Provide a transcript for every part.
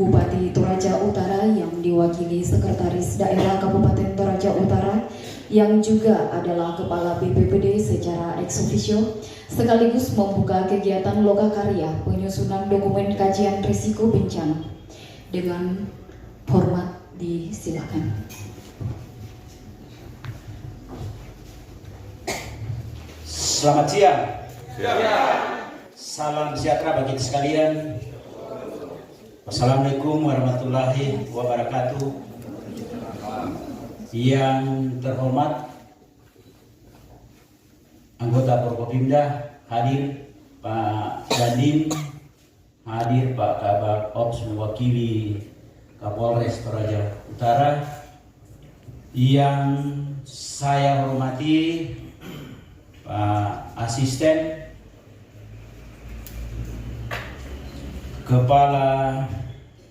Bupati Toraja Utara yang diwakili Sekretaris Daerah Kabupaten Toraja Utara yang juga adalah Kepala BPBD secara ex officio sekaligus membuka kegiatan lokakarya penyusunan dokumen kajian risiko bencana. Dengan hormat disilakan. Selamat siang. Salam sejahtera bagi kita sekalian. Assalamualaikum warahmatullahi wabarakatuh. Yang terhormat anggota Forkopimda hadir, Pak Dandim hadir, Pak Kabak Ops mewakili Kapolres Toraja Utara. Yang saya hormati Pak Asisten Kepala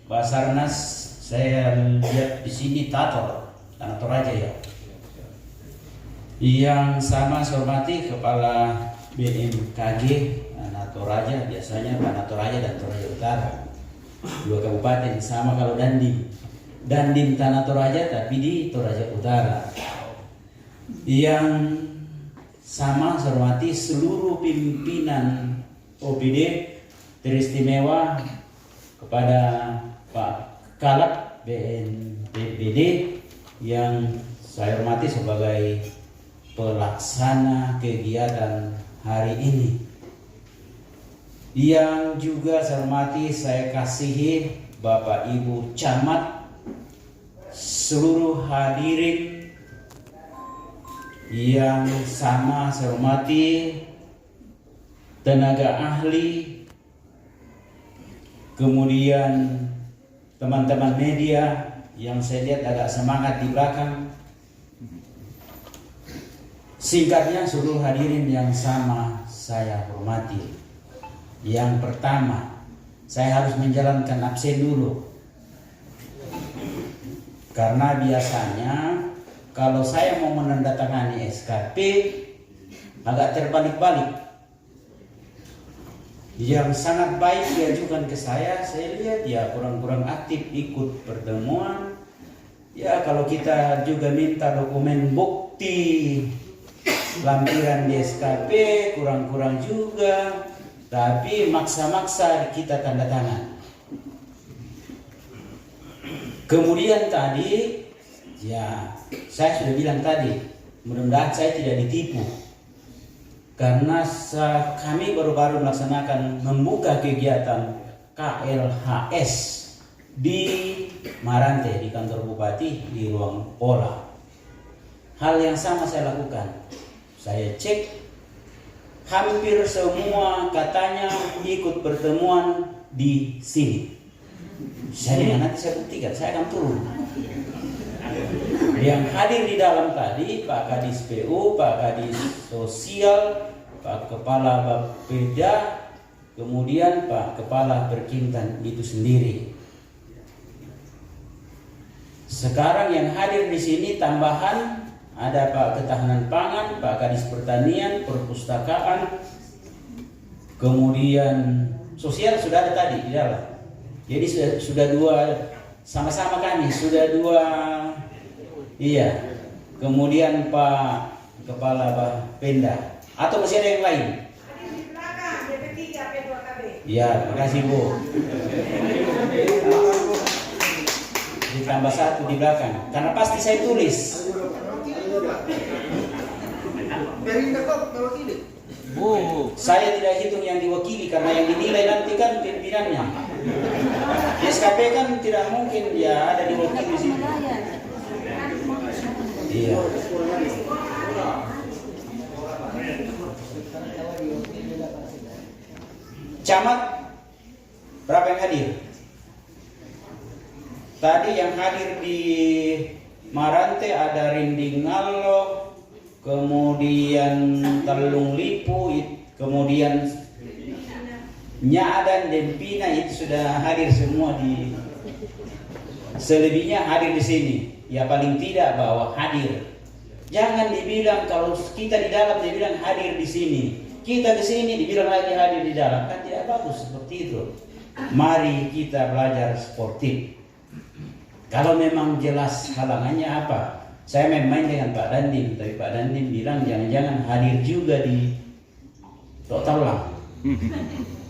Basarnas, saya lihat di sini Tanah Toraja ya. Yang sama saya hormati Kepala BMKG Tanah Toraja, biasanya Tanah Toraja dan Toraja Utara, dua kabupaten sama. Kalau Dandim Tanah Toraja tapi di Toraja Utara. Yang sama saya hormati seluruh pimpinan OPD, teristimewa kepada Pak Kalab BNPBD yang saya hormati sebagai pelaksana kegiatan hari ini. Yang juga saya hormati, saya kasihi Bapak Ibu Camat, seluruh hadirin yang sama saya hormati, tenaga ahli, kemudian teman-teman media yang saya lihat agak semangat di belakang. Singkatnya, seluruh hadirin yang sama saya hormati. Yang pertama, saya harus menjalankan absen dulu. Karena biasanya kalau saya mau menandatangani SKP agak terbalik-balik. Yang sangat baik diajukan ke saya lihat ya kurang-kurang aktif ikut pertemuan. Ya kalau kita juga minta dokumen bukti lampiran di SKP kurang-kurang juga, tapi maksa-maksa kita tanda tangan. Kemudian tadi ya saya sudah bilang tadi, mudah-mudahan saya tidak ditipu. Karena kami baru-baru melaksanakan membuka kegiatan KLHS di Marante, di kantor Bupati, di ruang pola. Hal yang sama saya lakukan. Saya cek, hampir semua katanya ikut pertemuan di sini. Saya nanti saya buktikan, saya akan turun. Yang hadir di dalam tadi Pak Kadis PU, Pak Kadis Sosial, Pak Kepala Bapeda, kemudian Pak Kepala Perkintan itu sendiri. Sekarang yang hadir di sini tambahan ada Pak Ketahanan Pangan, Pak Kadis Pertanian, Perpustakaan, kemudian Sosial sudah ada tadi di dalam. Jadi sudah dua, sama-sama kami sudah dua. Iya. Kemudian Pak Kepala Bapenda. Atau masih ada yang lain? Di belakang, BP3, P2KB. Ya, makasih Bu. Ditambah satu di belakang. Karena pasti saya tulis. Bu, saya tidak hitung yang diwakili karena yang dinilai nanti kan pimpinannya. SKP kan tidak mungkin ya ada diwakili di sini. Iya. Camat berapa yang hadir? Tadi yang hadir di Marante ada Rindingalo, kemudian Telung Lipu, kemudian Nyadan Dempina itu sudah hadir semua di. Selebihnya hadir di sini. Ya paling tidak bahwa hadir. Jangan dibilang kalau kita di dalam dibilang hadir di sini. Kita di sini dibilang lagi hadir di dalam, kan tidak bagus seperti itu. mari kita belajar sportif. Kalau memang jelas halangannya apa? Saya main-main dengan Pak Dandim, tapi Pak Dandim bilang jangan-jangan hadir juga di total lah.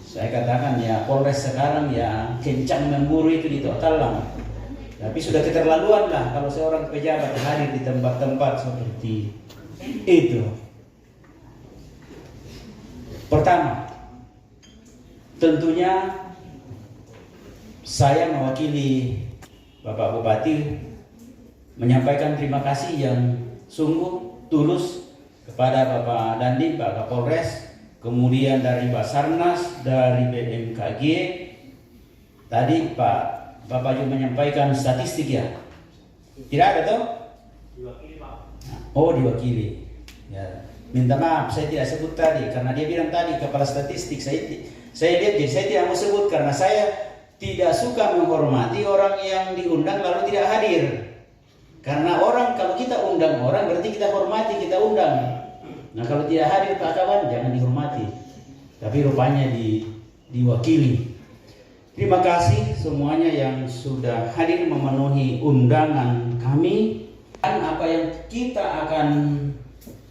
Saya katakan ya Polres sekarang ya kencang memburu itu di total lah. Tapi sudah keterlaluan lah kalau seorang pejabat hadir di tempat-tempat seperti itu. Pertama, tentunya saya mewakili Bapak Bupati menyampaikan terima kasih yang sungguh tulus kepada Bapak Dandim, Pak Kapolres, kemudian dari Basarnas, dari BMKG. Tadi Bapak juga menyampaikan statistik ya. Tidak ada toh? Diwakili Pak. Oh diwakili. Ya. Minta maaf saya tidak sebut tadi karena dia bilang tadi kepala statistik. Saya lihat jadi saya tidak mau sebut karena saya tidak suka menghormati orang yang diundang lalu tidak hadir. Karena orang kalau kita undang orang berarti kita hormati, kita undang. Nah kalau tidak hadir Pak kawan jangan dihormati. Tapi rupanya diwakili. Terima kasih semuanya yang sudah hadir memenuhi undangan kami. Dan apa yang kita akan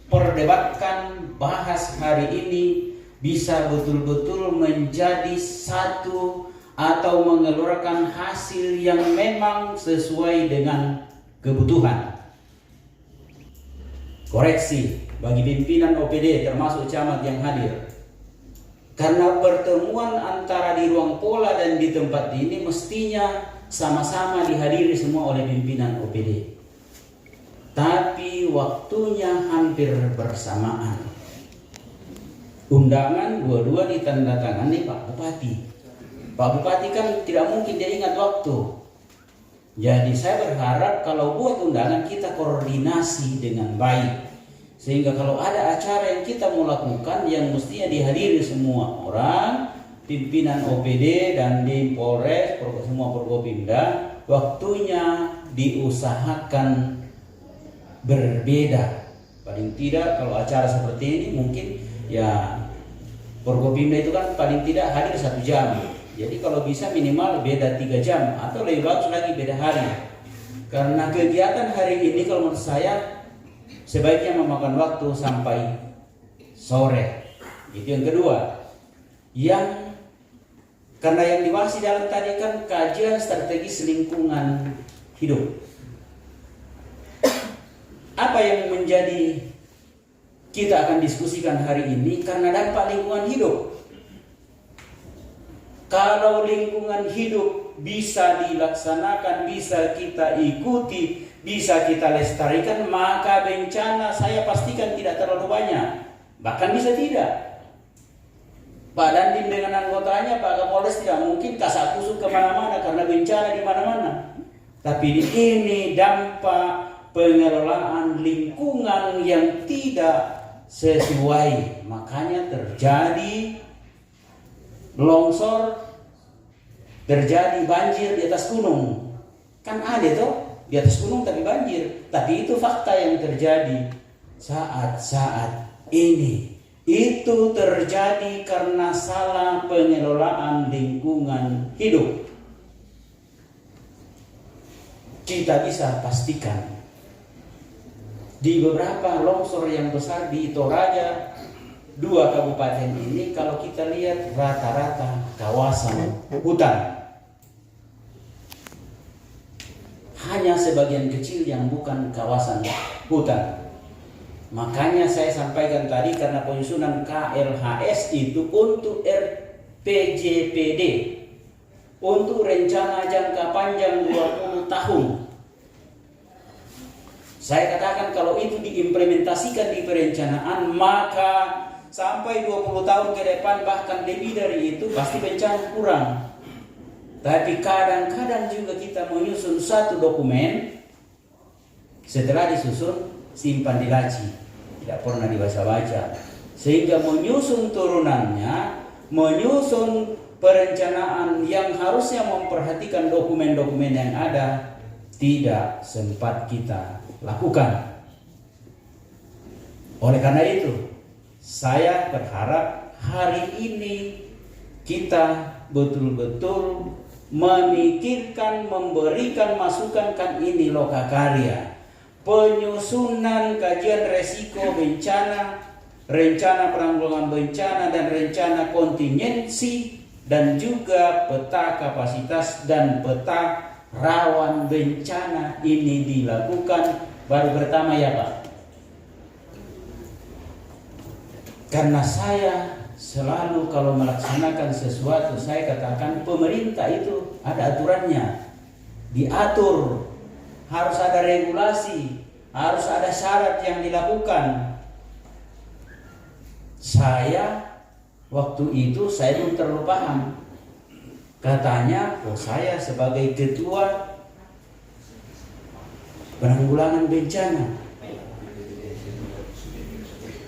perdebatkan, bahas hari ini bisa betul-betul menjadi satu atau mengeluarkan hasil yang memang sesuai dengan kebutuhan. Koreksi bagi pimpinan OPD termasuk camat yang hadir. Karena pertemuan antara di ruang pola dan di tempat ini mestinya sama-sama dihadiri semua oleh pimpinan OPD. Tapi waktunya hampir bersamaan. Undangan dua-dua ditandatangani Pak Bupati. Pak Bupati kan tidak mungkin dia ingat waktu. Jadi saya berharap kalau buat undangan kita koordinasi dengan baik. Sehingga kalau ada acara yang kita mau lakukan yang mestinya dihadiri semua orang, pimpinan OPD dan di Polres, semua Forkopimda, waktunya diusahakan berbeda. Paling tidak kalau acara seperti ini mungkin ya Forkopimda itu kan paling tidak hadir 1 jam. Jadi kalau bisa minimal beda 3 jam atau lebih bagus lagi beda hari. Karena kegiatan hari ini kalau menurut saya sebaiknya memakan waktu sampai sore. Itu yang kedua. Karena yang dibahas di dalam tadi kan kajian strategis lingkungan hidup. Apa yang menjadi kita akan diskusikan hari ini karena dampak lingkungan hidup. Kalau lingkungan hidup bisa dilaksanakan, bisa kita ikuti, bisa kita lestarikan, maka bencana saya pastikan tidak terlalu banyak. Bahkan bisa tidak. Pak Dandim dengan anggotanya, Pak Kapolres tidak mungkin kasak kusuk kemana-mana karena bencana di mana-mana. Tapi ini dampak pengelolaan lingkungan yang tidak sesuai. Makanya terjadi longsor, terjadi banjir di atas gunung. Kan ada tuh di atas gunung tapi banjir. Tapi itu fakta yang terjadi saat-saat ini. Itu terjadi karena salah pengelolaan lingkungan hidup. Kita bisa pastikan di beberapa longsor yang besar di Toraja 2 kabupaten ini kalau kita lihat rata-rata kawasan hutan. Hanya sebagian kecil yang bukan kawasan hutan. Makanya saya sampaikan tadi karena penyusunan KLHS itu untuk RPJPD, untuk rencana jangka panjang 20 tahun. Saya katakan kalau itu diimplementasikan di perencanaan maka sampai 20 tahun ke depan bahkan lebih dari itu pasti bencana kurang. Tapi kadang-kadang juga kita menyusun satu dokumen, setelah disusun simpan di laci, tidak pernah dibaca-baca. Sehingga menyusun turunannya, menyusun perencanaan yang harusnya memperhatikan dokumen-dokumen yang ada, tidak sempat kita lakukan. Oleh karena itu, saya berharap hari ini kita betul-betul memikirkan, memberikan masukan, kan ini lokakarya. Penyusunan kajian resiko bencana, rencana penanggulangan bencana dan rencana kontingensi, dan juga peta kapasitas dan peta rawan bencana ini dilakukan baru pertama ya Pak. Karena saya selalu kalau melaksanakan sesuatu, saya katakan pemerintah itu ada aturannya, diatur, harus ada regulasi, harus ada syarat yang dilakukan. Saya waktu itu saya belum terlalu paham. Katanya, saya sebagai ketua penanggulangan bencana.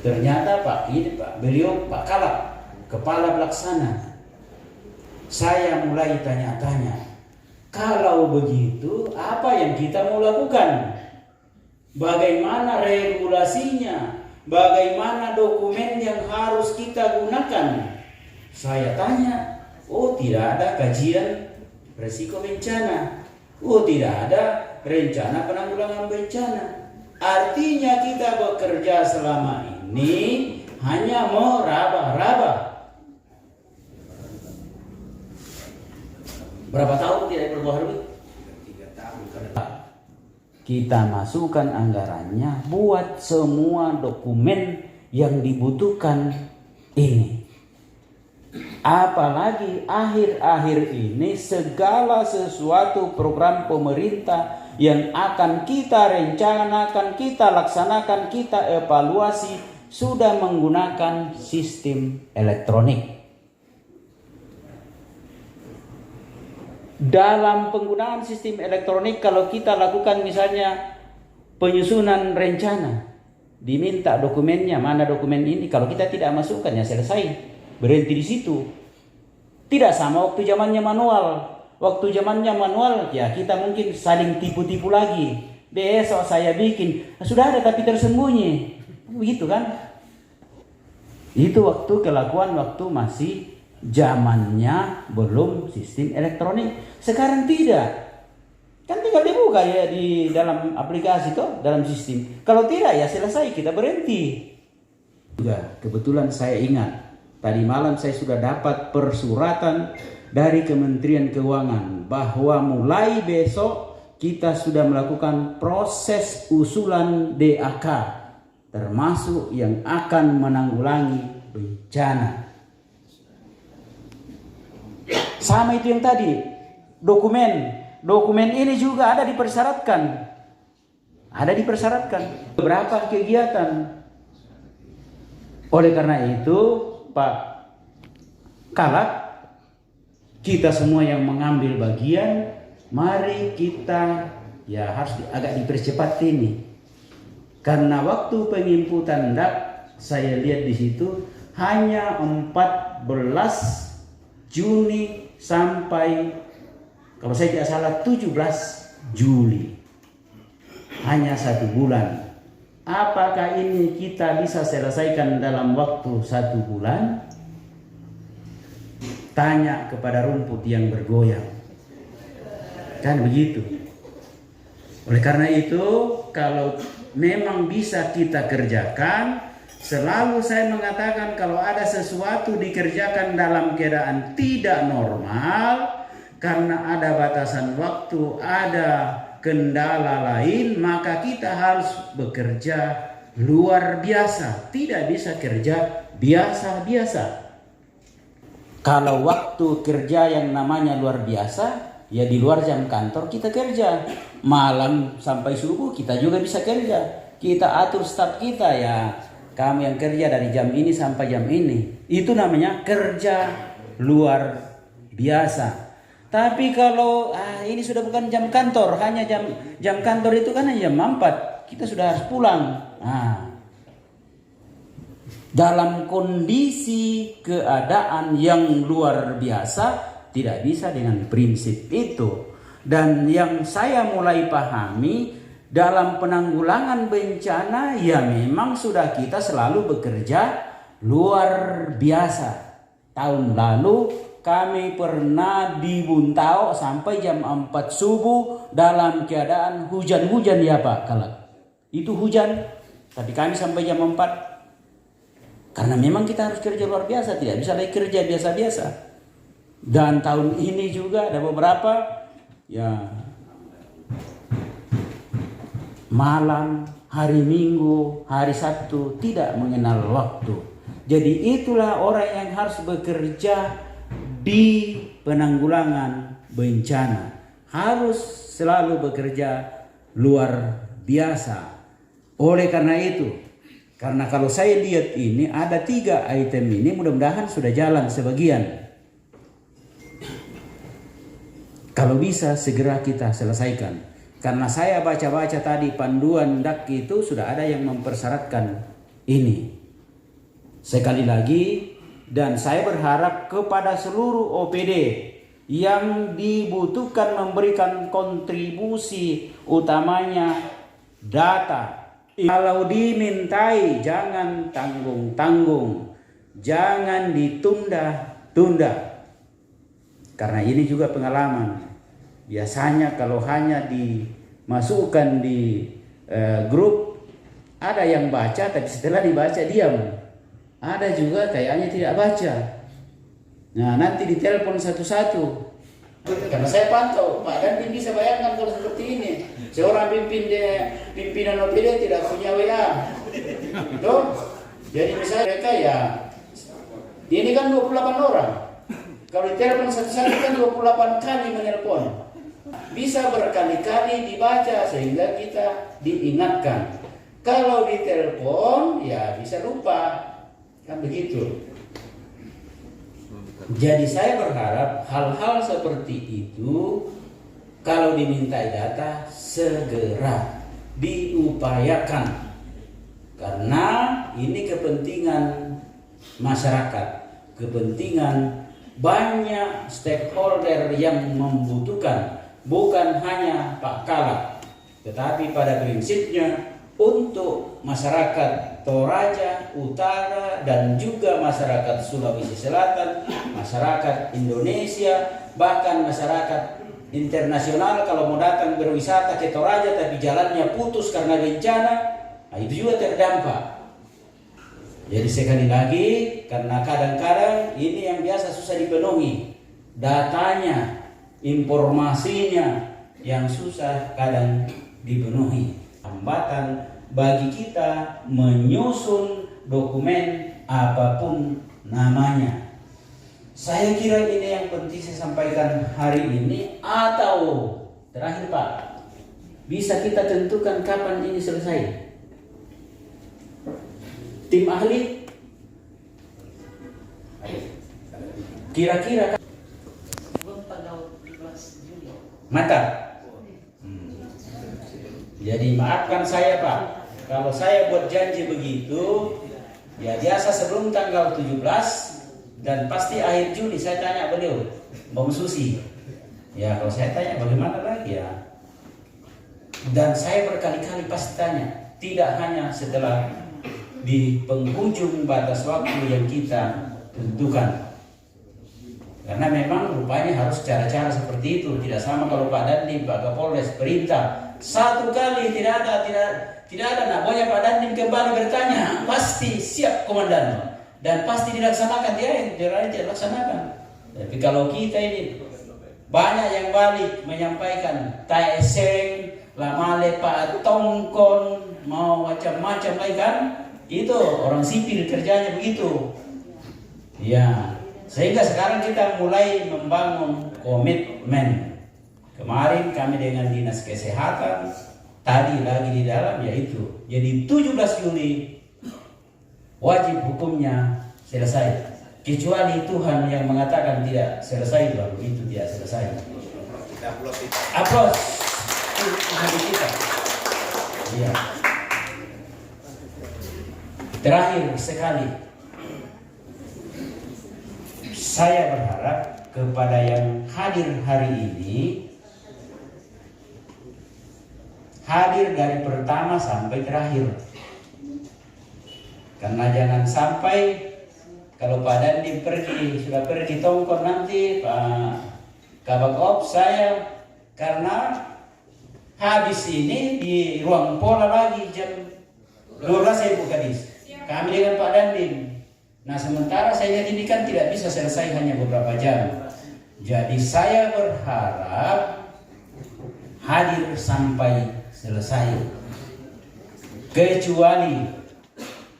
Ternyata beliau Pak Kalak, kepala pelaksana. Saya mulai tanya-tanya, kalau begitu apa yang kita mau lakukan? Bagaimana regulasinya? Bagaimana dokumen yang harus kita gunakan? Saya tanya, oh tidak ada kajian risiko bencana. Oh tidak ada rencana penanggulangan bencana. Artinya kita bekerja selama ini hanya meraba-raba. Berapa tahun tidak diperbaharui? 3 tahun. Kita masukkan anggarannya buat semua dokumen yang dibutuhkan ini. Apalagi akhir-akhir ini segala sesuatu program pemerintah yang akan kita rencanakan, kita laksanakan, kita evaluasi sudah menggunakan sistem elektronik. Dalam penggunaan sistem elektronik, kalau kita lakukan misalnya penyusunan rencana, diminta dokumennya, mana dokumen ini, kalau kita tidak masukkan ya selesai, berhenti di situ. Tidak sama waktu zamannya manual. Waktu zamannya manual ya kita mungkin saling tipu-tipu lagi. Besok saya bikin, sudah ada tapi tersembunyi. Begitu kan? Itu waktu kelakuan waktu masih zamannya belum sistem elektronik. Sekarang tidak. Kan tinggal dibuka ya di dalam aplikasi tuh, dalam sistem. Kalau tidak ya selesai, kita berhenti. Juga kebetulan saya ingat tadi malam saya sudah dapat persuratan dari Kementerian Keuangan bahwa mulai besok kita sudah melakukan proses usulan DAK termasuk yang akan menanggulangi bencana. Sama itu yang tadi, dokumen ini juga ada dipersyaratkan. Beberapa kegiatan. Oleh karena itu, Pak Kalak, kita semua yang mengambil bagian, mari kita ya harus agak dipercepat ini. Karena waktu penginputan DAK, saya lihat di situ hanya 14 Juni sampai kalau saya tidak salah 17 Juli. Hanya 1 bulan. Apakah ini kita bisa selesaikan dalam waktu 1 bulan? Tanya kepada rumput yang bergoyang. Kan begitu. Oleh karena itu, kalau memang bisa kita kerjakan, selalu saya mengatakan kalau ada sesuatu dikerjakan dalam keadaan tidak normal, karena ada batasan waktu, ada kendala lain, maka kita harus bekerja luar biasa. Tidak bisa kerja biasa-biasa. Kalau waktu kerja yang namanya luar biasa, ya di luar jam kantor kita kerja. Malam sampai subuh kita juga bisa kerja. Kita atur staf kita ya. Kamu yang kerja dari jam ini sampai jam ini. Itu namanya kerja luar biasa. Tapi kalau ini sudah bukan jam kantor, hanya jam kantor itu kan hanya jam 4, kita sudah harus pulang. Dalam kondisi keadaan yang luar biasa, tidak bisa dengan prinsip itu. Dan yang saya mulai pahami, dalam penanggulangan bencana, ya memang sudah kita selalu bekerja luar biasa. Tahun lalu kami pernah di Buntao sampai jam 4 subuh dalam keadaan hujan-hujan ya Pak Kalak. Itu hujan, tapi kami sampai jam 4. Karena memang kita harus kerja luar biasa, tidak bisa lagi kerja biasa-biasa. Dan tahun ini juga ada beberapa ya malam, hari Minggu, hari Sabtu tidak mengenal waktu. Jadi itulah orang yang harus bekerja di penanggulangan bencana. Harus selalu bekerja luar biasa. Oleh karena itu, karena kalau saya lihat ini ada 3 item ini, mudah-mudahan sudah jalan sebagian. Kalau bisa segera kita selesaikan. Karena saya baca-baca tadi panduan DAK itu sudah ada yang mempersyaratkan ini. Sekali lagi, dan saya berharap kepada seluruh OPD yang dibutuhkan memberikan kontribusi utamanya data. Kalau dimintai jangan tanggung-tanggung, jangan ditunda-tunda. Karena ini juga pengalaman. Biasanya kalau hanya dimasukkan di grup, ada yang baca tapi setelah dibaca diam. Ada juga kayaknya tidak baca. Nah, nanti ditelepon satu-satu. Karena saya pantau, Pak Dandim bisa bayangkan kalau seperti ini. Seorang pimpinan OPD tidak punya WA. Tuh. Jadi misalnya mereka ya, ini kan 28 orang. Kalau ditelepon satu-satu kan 28 kali menelpon. Bisa berkali-kali dibaca sehingga kita diingatkan. Kalau ditelepon ya bisa lupa. Kan begitu. Jadi saya berharap hal-hal seperti itu kalau dimintai data segera diupayakan. Karena ini kepentingan masyarakat, kepentingan banyak stakeholder yang membutuhkan, bukan hanya Pak Kalak, tetapi pada prinsipnya untuk masyarakat Toraja Utara dan juga masyarakat Sulawesi Selatan, masyarakat Indonesia, bahkan masyarakat internasional kalau mau datang berwisata ke Toraja tapi jalannya putus karena bencana, nah itu juga terdampak. Jadi sekali lagi, karena kadang-kadang ini yang biasa susah dipenuhi, datanya, informasinya yang susah kadang dipenuhi. Hambatan bagi kita menyusun dokumen apapun namanya. Saya kira ini yang penting saya sampaikan hari ini. Atau terakhir Pak, bisa kita tentukan kapan ini selesai? Tim ahli kira-kira mantap. Jadi maafkan saya Pak, kalau saya buat janji begitu, ya biasa sebelum tanggal 17 dan pasti akhir Juni saya tanya beliau, Bang Susi. Ya kalau saya tanya bagaimana lagi ya. Dan saya berkali-kali pasti tanya, tidak hanya setelah di penghujung batas waktu yang kita tentukan. Karena memang rupanya harus cara-cara seperti itu. Tidak sama kalau Pak Dandim, Pak Kapolres perintah satu kali tidak ada. Nah, pokoknya Pak Dandim kembali bertanya, pasti siap komandan dan pasti dilaksanakan, dia dilaksanakan. Tapi kalau kita ini banyak yang balik menyampaikan taeseng, lamale Pak Tongkon, mau macam-macam lagi kan? Itu orang sipil kerjanya begitu. Ya, sehingga sekarang kita mulai membangun komitmen. Kemarin kami dengan Dinas Kesehatan, tadi lagi di dalam yaitu. Jadi 17 Juli wajib hukumnya selesai. Kecuali Tuhan yang mengatakan tidak selesai, baru itu tidak selesai. Aplaus untuk kita. Ya. Terakhir sekali, saya berharap kepada yang hadir hari ini, hadir dari pertama sampai terakhir. Karena jangan sampai Kalau Pak Dandi sudah pergi tongkol nanti Pak Kabak Op saya karena habis ini di ruang pola lagi jam 12 saya buka dis. Kami dengan Pak Dandim. Nah sementara saya lihat ini kan tidak bisa selesai hanya beberapa jam. Jadi saya berharap hadir sampai selesai. Kecuali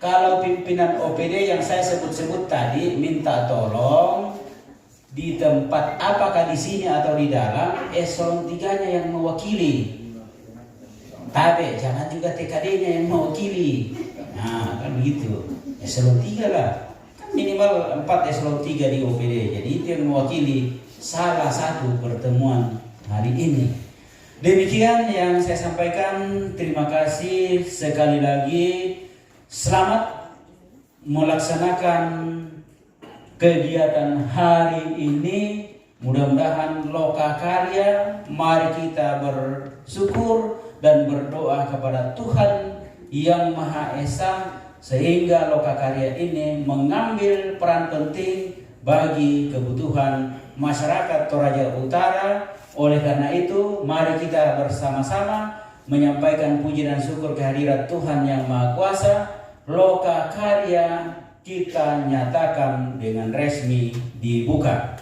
kalau pimpinan OPD yang saya sebut-sebut tadi minta tolong di tempat apakah di sini atau di dalam eselon 3-nya yang mewakili. Tapi jangan juga TKD-nya yang mewakili. Nah, kan begitu. Eselon 3 lah. Kan minimal 4 eselon 3 di OPD. Jadi itu yang mewakili salah satu pertemuan hari ini. Demikian yang saya sampaikan. Terima kasih sekali lagi. Selamat melaksanakan kegiatan hari ini. Mudah-mudahan Lokakarya, mari kita bersyukur dan berdoa kepada Tuhan Yang Maha Esa sehingga Lokakarya ini mengambil peran penting bagi kebutuhan masyarakat Toraja Utara. Oleh karena itu, mari kita bersama-sama menyampaikan puji dan syukur kehadirat Tuhan Yang Maha Kuasa. Lokakarya kita nyatakan dengan resmi dibuka.